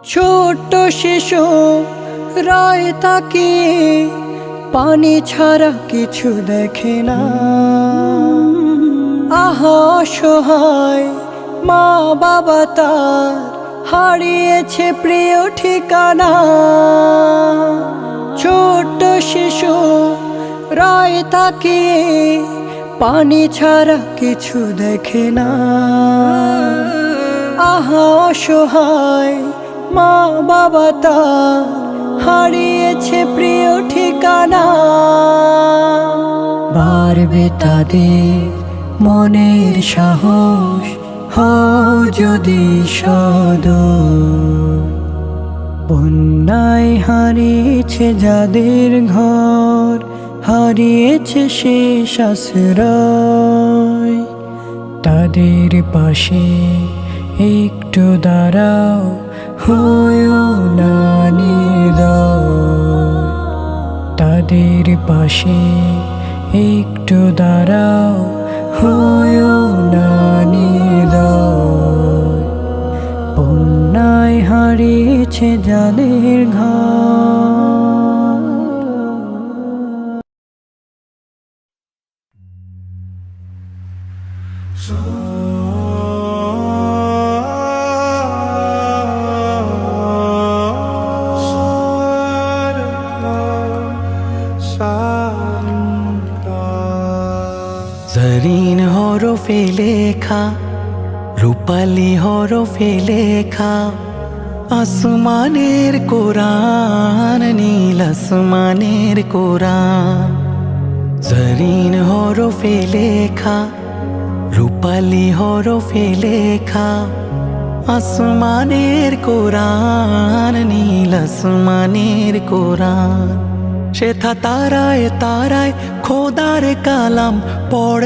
ছোট্ট শিশু রায় তাকিয়ে পানি ছাড়া কিছু দেখে না। আহা অসহায় মা বাবা তার হারিয়েছে প্রিয় ঠিকানা। ছোট্ট শিশু রায় তাকিয়ে পানি ছাড়া কিছু দেখে না। আহা অসহায় মা বাবা তার হারিয়েছে প্রিয় ঠিকানা। বাড়বে তাদের মনের সাহস, হও যদি সদয়। বন্যায় হারিয়েছে যাদের ঘর, হারিয়েছে শেষ আশ্রয়। তাদের পাশে একটু দাঁড়াও, হয়ো না নির্দয়। তাদের পাশে একটু দাঁড়াও, হয়ো না নির্দয়। বন্যায় হারিয়েছে যাদের ঘর। জরিন হরফে লেখা, রূপালি হরফে লেখা, আসমানের কোরআন, নীল আসমানের কোরআন। জরিন হরফে লেখা, রূপালি হরফে লেখা, আসমানের কোরআন, নীল আসমানের কোরআন। সেথা তারায় তারায় খোদার কালাম পড়ে।